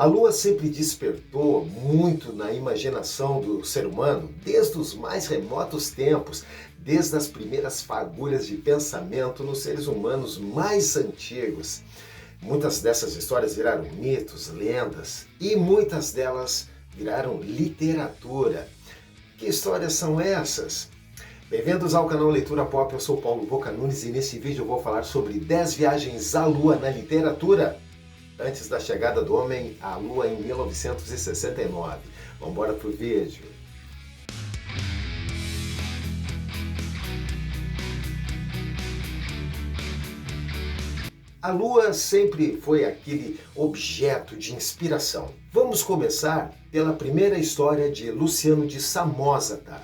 A Lua sempre despertou muito na imaginação do ser humano desde os mais remotos tempos, desde as primeiras fagulhas de pensamento nos seres humanos mais antigos. Muitas dessas histórias viraram mitos, lendas e muitas delas viraram literatura. Que histórias são essas? Bem-vindos ao canal Leitura Pop, eu sou Paulo Boca Nunes e nesse vídeo eu vou falar sobre 10 viagens à Lua na literatura antes da chegada do homem à Lua em 1969. Vamos embora pro vídeo. A Lua sempre foi aquele objeto de inspiração. Vamos começar pela primeira história de Luciano de Samosata.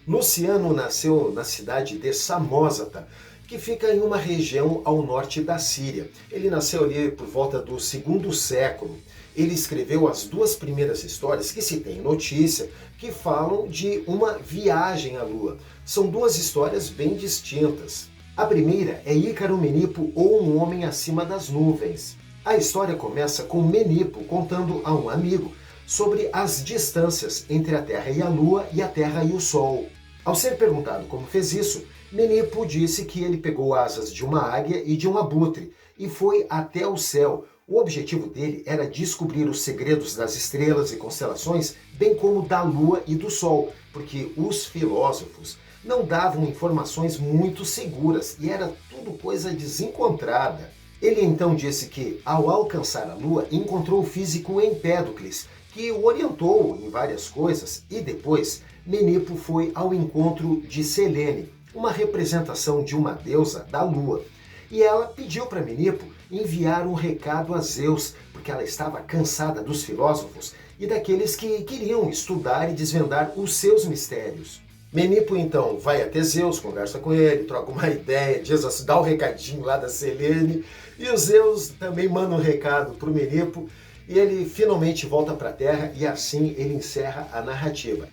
Luciano nasceu na cidade de Samosata, que fica em uma região ao norte da Síria. Ele nasceu ali por volta do segundo século. Ele escreveu as duas primeiras histórias que se tem notícia, que falam de uma viagem à Lua. São duas histórias bem distintas. A primeira é Ícaro Menipo ou Um Homem Acima das Nuvens. A história começa com Menipo contando a um amigo sobre as distâncias entre a Terra e a Lua e a Terra e o Sol. Ao ser perguntado como fez isso, Menipo disse que ele pegou asas de uma águia e de um abutre e foi até o céu. O objetivo dele era descobrir os segredos das estrelas e constelações, bem como da Lua e do Sol, porque os filósofos não davam informações muito seguras e era tudo coisa desencontrada. Ele então disse que, ao alcançar a Lua, encontrou o físico Empédocles, que o orientou em várias coisas, e depois Menipo foi ao encontro de Selene, uma representação de uma deusa da Lua. E ela pediu para Menipo enviar um recado a Zeus, porque ela estava cansada dos filósofos e daqueles que queriam estudar e desvendar os seus mistérios. Menipo então vai até Zeus, conversa com ele, troca uma ideia, dá o recadinho lá da Selene, e o Zeus também manda um recado para o Menipo, e ele finalmente volta para a Terra e assim ele encerra a narrativa.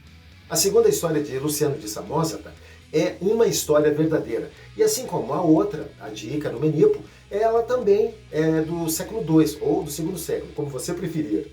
A segunda história de Luciano de Samosata é uma história verdadeira, e assim como a outra, a de Ícaro Menipo, ela também é do século II, ou do segundo século, como você preferir.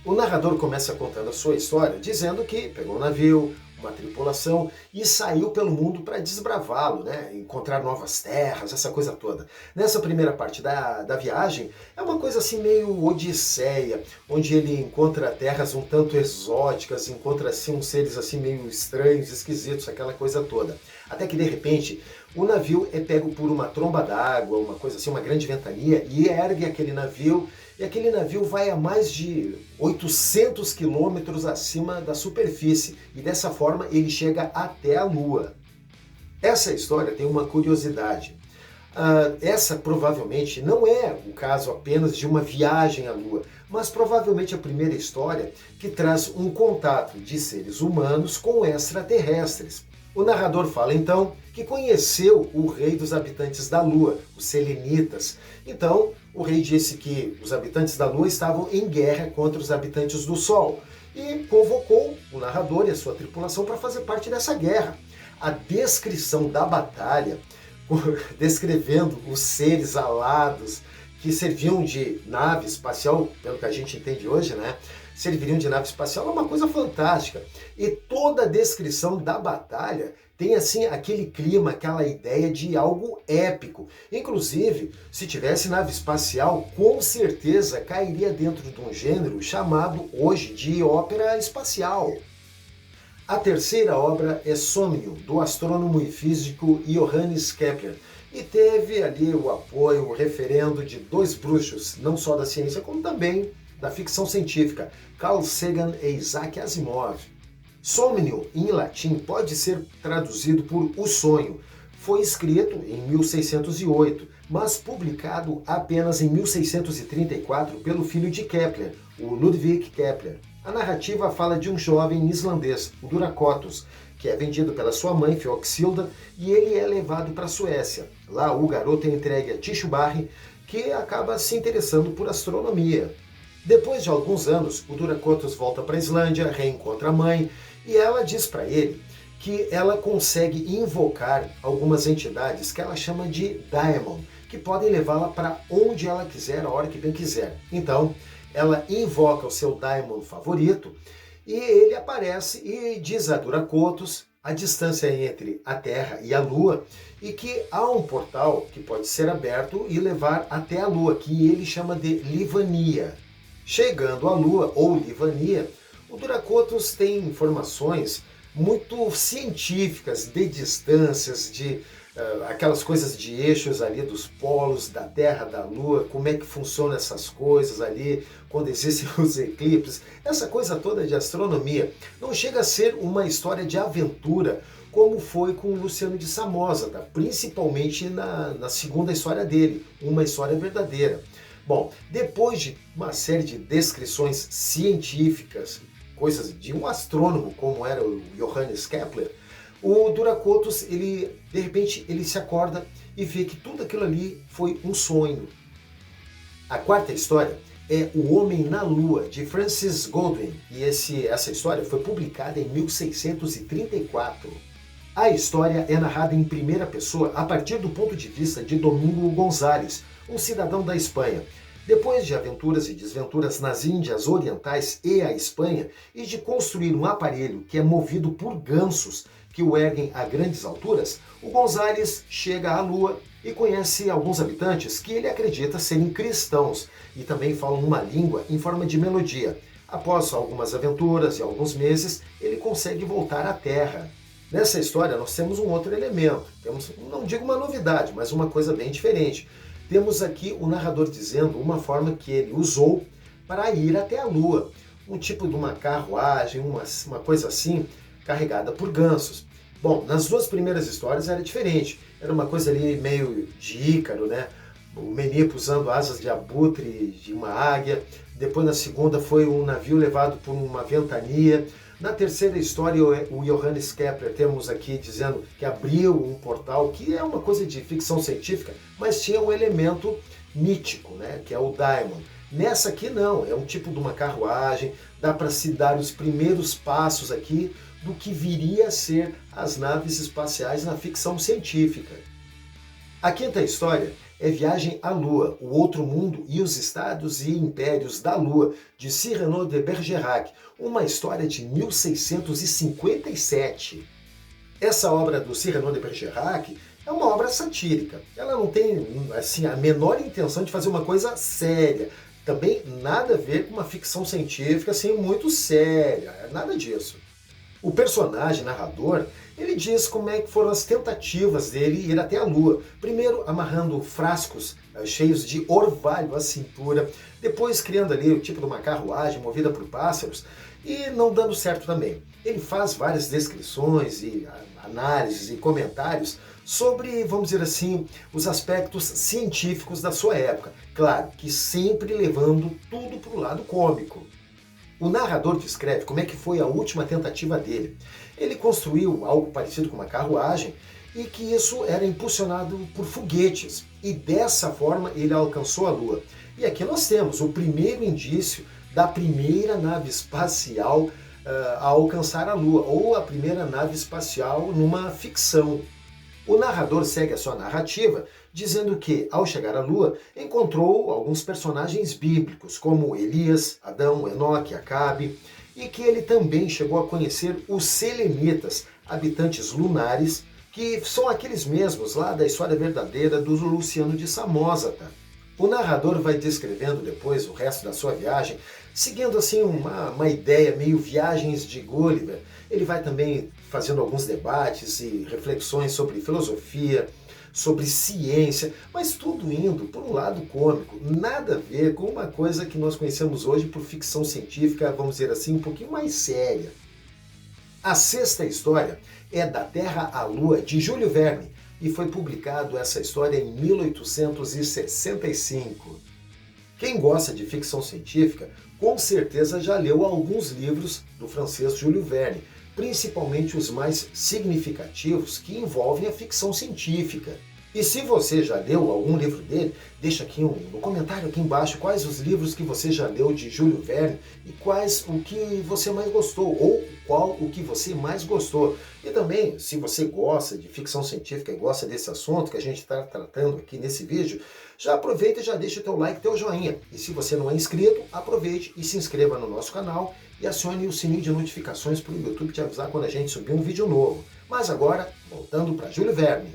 O narrador começa contando a sua história, dizendo que pegou um navio, uma tripulação e saiu pelo mundo para desbravá-lo, né? Encontrar novas terras, essa coisa toda. Nessa primeira parte da viagem, é uma coisa assim meio odisseia, onde ele encontra terras um tanto exóticas, encontra assim uns seres assim meio estranhos, esquisitos, aquela coisa toda. Até que de repente o navio é pego por uma tromba d'água, uma coisa assim, uma grande ventania, e ergue aquele navio, e aquele navio vai a mais de 800 quilômetros acima da superfície, e dessa forma ele chega até a Lua. Essa história tem uma curiosidade. Essa provavelmente não é o caso apenas de uma viagem à Lua, mas provavelmente a primeira história que traz um contato de seres humanos com extraterrestres. O narrador fala então que conheceu o rei dos habitantes da Lua, os selenitas. Então, o rei disse que os habitantes da Lua estavam em guerra contra os habitantes do Sol e convocou o narrador e a sua tripulação para fazer parte dessa guerra. A descrição da batalha, descrevendo os seres alados que serviam de nave espacial, pelo que a gente entende hoje, né? Serviriam de nave espacial é uma coisa fantástica. E toda a descrição da batalha tem assim aquele clima, aquela ideia de algo épico. Inclusive, se tivesse nave espacial, com certeza cairia dentro de um gênero chamado hoje de ópera espacial. A terceira obra é Somnium, do astrônomo e físico Johannes Kepler, e teve ali o apoio, o referendo de dois bruxos, não só da ciência, como também da ficção científica, Carl Sagan e Isaac Asimov. Somnium, em latim, pode ser traduzido por O Sonho. Foi escrito em 1608, mas publicado apenas em 1634 pelo filho de Kepler, o Ludwig Kepler. A narrativa fala de um jovem islandês, o Duracotus, que é vendido pela sua mãe, Fioxilda, e ele é levado para a Suécia. Lá o garoto é entregue a Tycho Brahe, que acaba se interessando por astronomia. Depois de alguns anos, o Duracotus volta para a Islândia, reencontra a mãe, e ela diz para ele que ela consegue invocar algumas entidades que ela chama de Daemon, que podem levá-la para onde ela quiser, a hora que bem quiser. Então, ela invoca o seu Daimon favorito e ele aparece e diz a Duracotus a distância entre a Terra e a Lua e que há um portal que pode ser aberto e levar até a Lua, que ele chama de Livania. Chegando à Lua, ou Livania, o Duracotus tem informações muito científicas de distâncias, de aquelas coisas de eixos ali dos polos da Terra, da Lua, como é que funcionam essas coisas ali, quando existem os eclipses, essa coisa toda de astronomia. Não chega a ser uma história de aventura, como foi com o Luciano de Samosata, principalmente na segunda história dele, Uma História Verdadeira. Bom, depois de uma série de descrições científicas, coisas de um astrônomo como era o Johannes Kepler, o Duracotus, de repente, ele se acorda e vê que tudo aquilo ali foi um sonho. A quarta história é O Homem na Lua, de Francis Godwin, e essa história foi publicada em 1634. A história é narrada em primeira pessoa a partir do ponto de vista de Domingo González, um cidadão da Espanha. Depois de aventuras e desventuras nas Índias Orientais e a Espanha, e de construir um aparelho que é movido por gansos que o erguem a grandes alturas, o González chega à Lua e conhece alguns habitantes que ele acredita serem cristãos e também falam uma língua em forma de melodia. Após algumas aventuras e alguns meses, ele consegue voltar à Terra. Nessa história nós temos um outro elemento, temos, não digo uma novidade, mas uma coisa bem diferente. Temos aqui o narrador dizendo uma forma que ele usou para ir até a Lua, um tipo de uma carruagem, uma coisa assim, carregada por gansos. Bom, nas duas primeiras histórias era diferente, era uma coisa ali meio de Ícaro, né? O Menipo usando asas de abutre de uma águia. Depois na segunda foi um navio levado por uma ventania. Na terceira história, o Johannes Kepler, temos aqui dizendo que abriu um portal, que é uma coisa de ficção científica, mas tinha um elemento mítico, né, que é o Daimon. Nessa aqui não, é um tipo de uma carruagem, dá para se dar os primeiros passos aqui do que viria a ser as naves espaciais na ficção científica. A quinta história é Viagem à Lua, o Outro Mundo e os Estados e Impérios da Lua, de Cyrano de Bergerac, uma história de 1657. Essa obra do Cyrano de Bergerac é uma obra satírica. Ela não tem assim, a menor intenção de fazer uma coisa séria. Também nada a ver com uma ficção científica assim, muito séria, nada disso. O personagem narrador, ele diz como é que foram as tentativas dele ir até a Lua. Primeiro amarrando frascos cheios de orvalho à cintura, depois criando ali o tipo de uma carruagem movida por pássaros e não dando certo também. Ele faz várias descrições e análises e comentários sobre, vamos dizer assim, os aspectos científicos da sua época. Claro que sempre levando tudo para o lado cômico. O narrador descreve como é que foi a última tentativa dele. Ele construiu algo parecido com uma carruagem e que isso era impulsionado por foguetes. E dessa forma ele alcançou a Lua. E aqui nós temos o primeiro indício da primeira nave espacial a alcançar a Lua, ou a primeira nave espacial numa ficção. O narrador segue a sua narrativa dizendo que, ao chegar à Lua, encontrou alguns personagens bíblicos, como Elias, Adão, Enoque, Acabe, e que ele também chegou a conhecer os selenitas, habitantes lunares, que são aqueles mesmos lá da História Verdadeira do Luciano de Samosata. O narrador vai descrevendo depois o resto da sua viagem, seguindo assim uma ideia meio Viagens de Gulliver. Ele vai também fazendo alguns debates e reflexões sobre filosofia, sobre ciência, mas tudo indo por um lado cômico, nada a ver com uma coisa que nós conhecemos hoje por ficção científica, vamos dizer assim, um pouquinho mais séria. A sexta história é Da Terra à Lua, de Júlio Verne, e foi publicado essa história em 1865. Quem gosta de ficção científica, com certeza já leu alguns livros do francês Júlio Verne, principalmente os mais significativos que envolvem a ficção científica. E se você já leu algum livro dele, deixa aqui no comentário aqui embaixo quais os livros que você já leu de Júlio Verne e quais o que você mais gostou, ou qual o que você mais gostou. E também, se você gosta de ficção científica e gosta desse assunto que a gente está tratando aqui nesse vídeo, já aproveita e já deixa o teu like, teu joinha. E se você não é inscrito, aproveite e se inscreva no nosso canal e acione o sininho de notificações para o YouTube te avisar quando a gente subir um vídeo novo. Mas agora, voltando para Júlio Verne.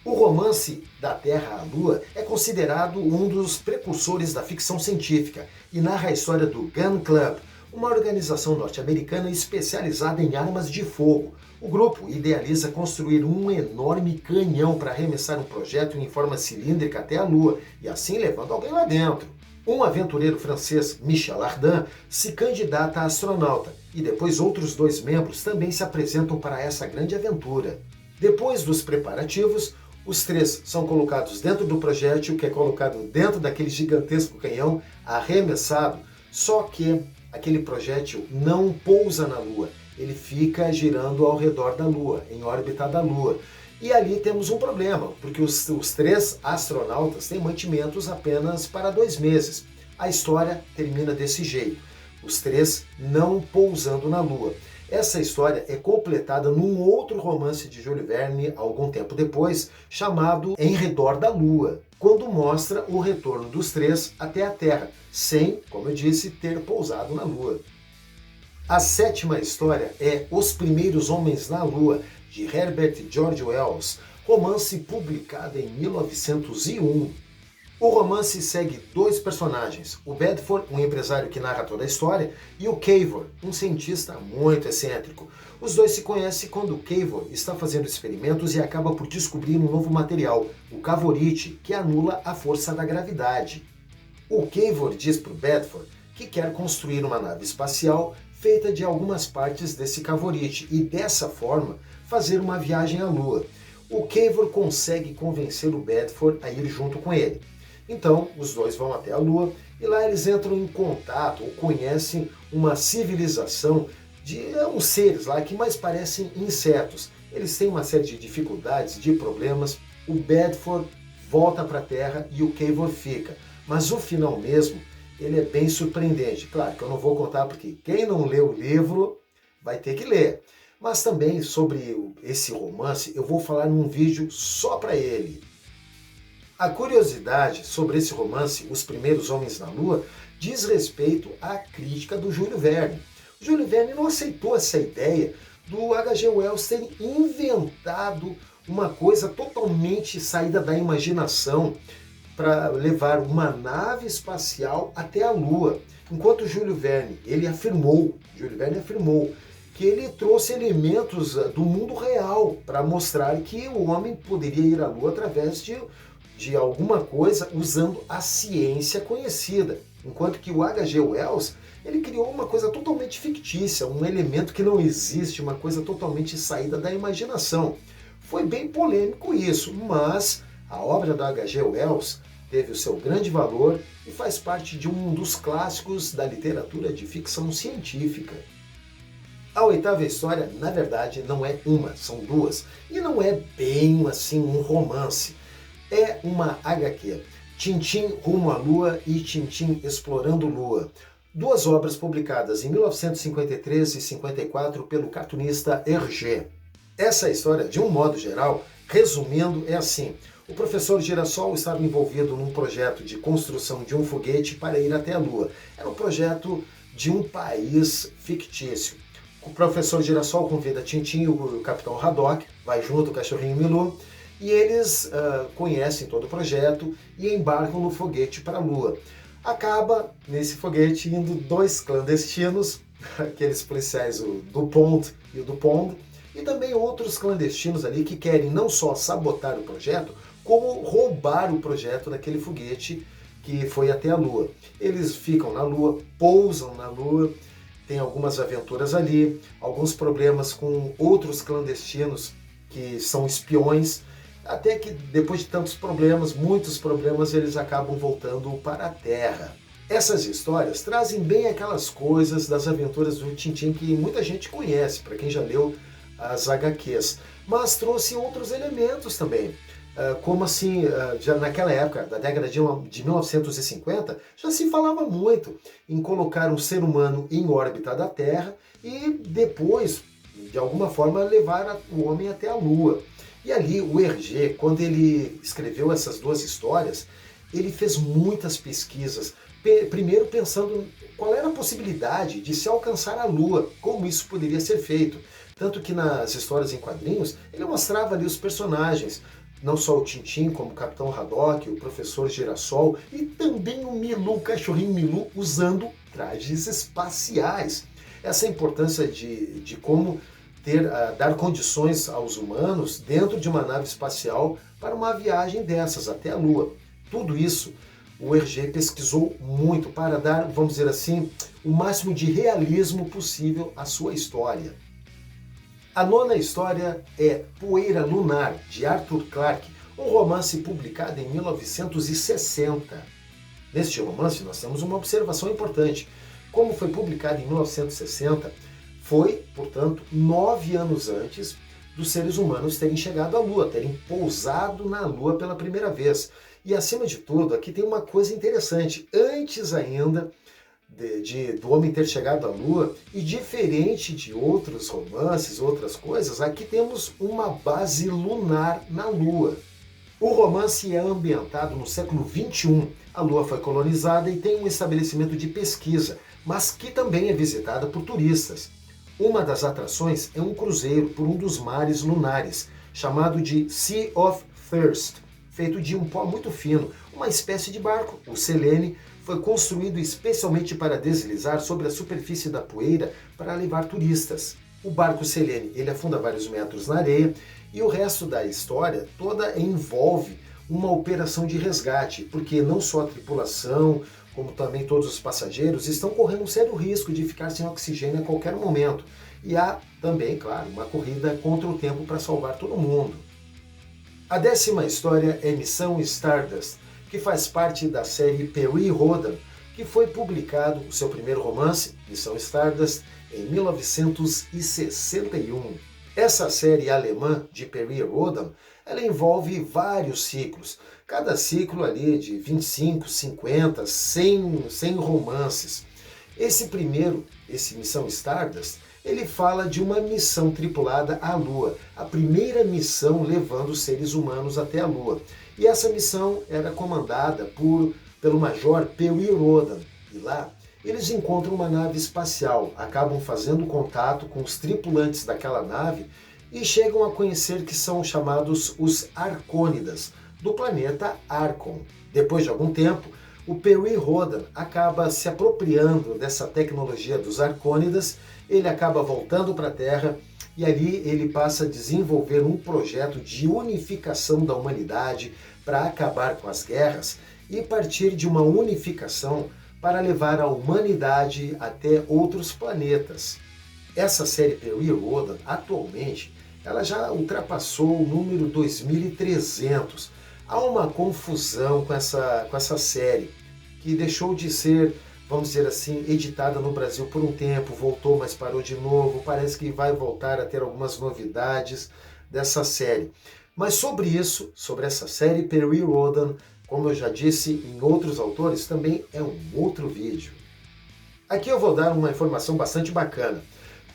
O romance Da Terra à Lua é considerado um dos precursores da ficção científica e narra a história do Gun Club, uma organização norte-americana especializada em armas de fogo. O grupo idealiza construir um enorme canhão para arremessar um projeto em forma cilíndrica até a Lua e assim levando alguém lá dentro. Um aventureiro francês, Michel Ardan, se candidata a astronauta e depois outros 2 membros também se apresentam para essa grande aventura. Depois dos preparativos, os 3 são colocados dentro do projétil, que é colocado dentro daquele gigantesco canhão, arremessado, só que aquele projétil não pousa na Lua, ele fica girando ao redor da Lua, em órbita da Lua. E ali temos um problema, porque os 3 astronautas têm mantimentos apenas para 2 meses. A história termina desse jeito, os 3 não pousando na Lua. Essa história é completada num outro romance de Júlio Verne, algum tempo depois, chamado Em Redor da Lua, quando mostra o retorno dos 3 até a Terra, sem, como eu disse, ter pousado na Lua. A 7ª história é Os Primeiros Homens na Lua, de Herbert George Wells, romance publicado em 1901. O romance segue 2 personagens, o Bedford, um empresário que narra toda a história, e o Cavour, um cientista muito excêntrico. Os 2 se conhecem quando o Cavour está fazendo experimentos e acaba por descobrir um novo material, o cavorite, que anula a força da gravidade. O Cavour diz para o Bedford que quer construir uma nave espacial feita de algumas partes desse cavorite e dessa forma fazer uma viagem à Lua. O Cavour consegue convencer o Bedford a ir junto com ele. Então, os 2 vão até a Lua e lá eles entram em contato ou conhecem uma civilização de uns seres lá que mais parecem insetos. Eles têm uma série de dificuldades, de problemas. O Bedford volta para a Terra e o Cavour fica. Mas o final mesmo, ele é bem surpreendente. Claro que eu não vou contar porque quem não leu o livro vai ter que ler. Mas também sobre esse romance eu vou falar num vídeo só para ele. A curiosidade sobre esse romance, Os Primeiros Homens na Lua, diz respeito à crítica do Júlio Verne. O Júlio Verne não aceitou essa ideia do H.G. Wells ter inventado uma coisa totalmente saída da imaginação para levar uma nave espacial até a Lua. Enquanto Júlio Verne afirmou que ele trouxe elementos do mundo real para mostrar que o homem poderia ir à Lua através de alguma coisa usando a ciência conhecida. Enquanto que o H.G. Wells, ele criou uma coisa totalmente fictícia, um elemento que não existe, uma coisa totalmente saída da imaginação. Foi bem polêmico isso, mas a obra do H.G. Wells teve o seu grande valor e faz parte de um dos clássicos da literatura de ficção científica. A 8ª história, na verdade, não é uma, são 2. E não é bem assim um romance. É uma HQ, Tintin Rumo à Lua e Tintin Explorando Lua. 2 obras publicadas em 1953 e 54 pelo cartunista Hergé. Essa história, de um modo geral, resumindo, é assim. O professor Girassol estava envolvido num projeto de construção de um foguete para ir até a Lua. Era um projeto de um país fictício. O professor Girassol convida Tintin e o capitão Haddock, vai junto o cachorrinho Milu, e eles conhecem todo o projeto e embarcam no foguete para a Lua. Acaba, nesse foguete, indo 2 clandestinos, aqueles policiais, o Dupont e o Dupont, e também outros clandestinos ali que querem não só sabotar o projeto, como roubar o projeto daquele foguete que foi até a Lua. Eles ficam na Lua, pousam na Lua, tem algumas aventuras ali, alguns problemas com outros clandestinos que são espiões, até que depois de tantos problemas, muitos problemas, eles acabam voltando para a Terra. Essas histórias trazem bem aquelas coisas das aventuras do Tintin que muita gente conhece, para quem já leu as HQs, mas trouxe outros elementos também. como assim, já naquela época, da década de 1950, já se falava muito em colocar um ser humano em órbita da Terra e depois, de alguma forma, levar o homem até a Lua. E ali o Hergé, quando ele escreveu essas duas histórias, ele fez muitas pesquisas, primeiro pensando qual era a possibilidade de se alcançar a Lua, como isso poderia ser feito. Tanto que nas histórias em quadrinhos, ele mostrava ali os personagens, não só o Tintim, como o Capitão Haddock, o Professor Girassol e também o Milu, o cachorrinho Milu, usando trajes espaciais. Essa é a importância de como dar condições aos humanos dentro de uma nave espacial para uma viagem dessas até a Lua. Tudo isso o Hergé pesquisou muito para dar, vamos dizer assim, o máximo de realismo possível à sua história. A nona história é Poeira Lunar, de Arthur Clarke, um romance publicado em 1960. Neste romance nós temos uma observação importante. Como foi publicado em 1960, foi, portanto, 9 anos antes dos seres humanos terem chegado à Lua, terem pousado na Lua pela primeira vez. E acima de tudo, aqui tem uma coisa interessante. Antes ainda do homem ter chegado à Lua, e diferente de outros romances, outras coisas, aqui temos uma base lunar na Lua. O romance é ambientado no século XXI. A Lua foi colonizada e tem um estabelecimento de pesquisa, mas que também é visitada por turistas. Uma das atrações é um cruzeiro por um dos mares lunares, chamado de Sea of Thirst, feito de um pó muito fino, uma espécie de barco, o Selene, foi construído especialmente para deslizar sobre a superfície da poeira para levar turistas. O barco Selene, ele afunda vários metros na areia e o resto da história toda envolve uma operação de resgate, porque não só a tripulação, como também todos os passageiros estão correndo um sério risco de ficar sem oxigênio a qualquer momento. E há também, claro, uma corrida contra o tempo para salvar todo mundo. A 10ª história é Missão Stardust, que faz parte da série Perry Rhodan, que foi publicado o seu primeiro romance, Missão Stardust, em 1961. Essa série alemã de Perry Rhodan, ela envolve vários ciclos, cada ciclo ali de 25, 50, 100 romances. Esse Missão Stardust, ele fala de uma missão tripulada à Lua, a primeira missão levando os seres humanos até a Lua. E essa missão era comandada pelo Major Perry Rhodan. E lá eles encontram uma nave espacial, acabam fazendo contato com os tripulantes daquela nave e chegam a conhecer que são chamados os Arcônidas, do planeta Arcon. Depois de algum tempo, o Perry Rhodan acaba se apropriando dessa tecnologia dos Arcônidas, ele acaba voltando para a Terra e ali ele passa a desenvolver um projeto de unificação da humanidade para acabar com as guerras e partir de uma unificação para levar a humanidade até outros planetas. Essa série Perry Rhodan, atualmente, ela já ultrapassou o número 2300. Há uma confusão com essa série, que deixou de ser, vamos dizer assim, editada no Brasil por um tempo, voltou, mas parou de novo, parece que vai voltar a ter algumas novidades dessa série. Mas sobre isso, sobre essa série Perry Rhodan, como eu já disse em outros autores, também é um outro vídeo. Aqui eu vou dar uma informação bastante bacana.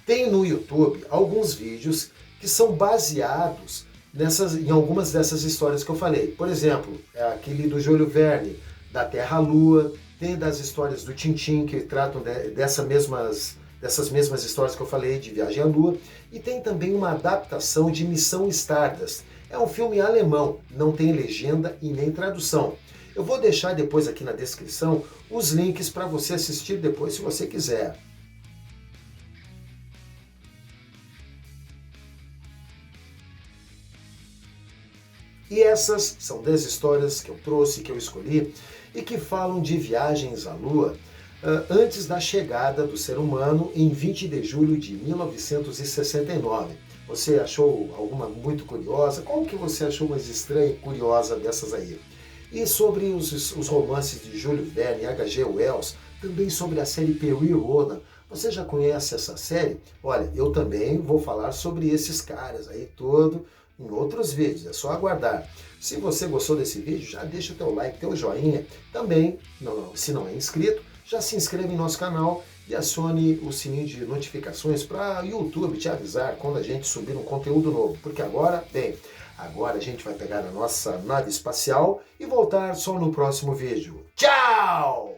Tem no YouTube alguns vídeos que são baseados em algumas dessas histórias que eu falei. Por exemplo, aquele do Júlio Verne, da Terra à Lua, tem das histórias do Tintim, que tratam dessas mesmas histórias que eu falei, de Viagem à Lua, e tem também uma adaptação de Missão Stardust. É um filme alemão, não tem legenda e nem tradução. Eu vou deixar depois aqui na descrição os links para você assistir depois, se você quiser. E essas são 10 histórias que eu trouxe, que eu escolhi, e que falam de viagens à Lua antes da chegada do ser humano em 20 de julho de 1969. Você achou alguma muito curiosa? Qual que você achou mais estranha e curiosa dessas aí? E sobre os romances de Júlio Verne e H.G. Wells, também sobre a série Perry Rhodan. Você já conhece essa série? Olha, eu também vou falar sobre esses caras aí em outros vídeos, é só aguardar. Se você gostou desse vídeo, já deixa o teu like, teu joinha. Também, se não é inscrito, já se inscreve em nosso canal e acione o sininho de notificações para o YouTube te avisar quando a gente subir um conteúdo novo. Porque agora a gente vai pegar a nossa nave espacial e voltar só no próximo vídeo. Tchau!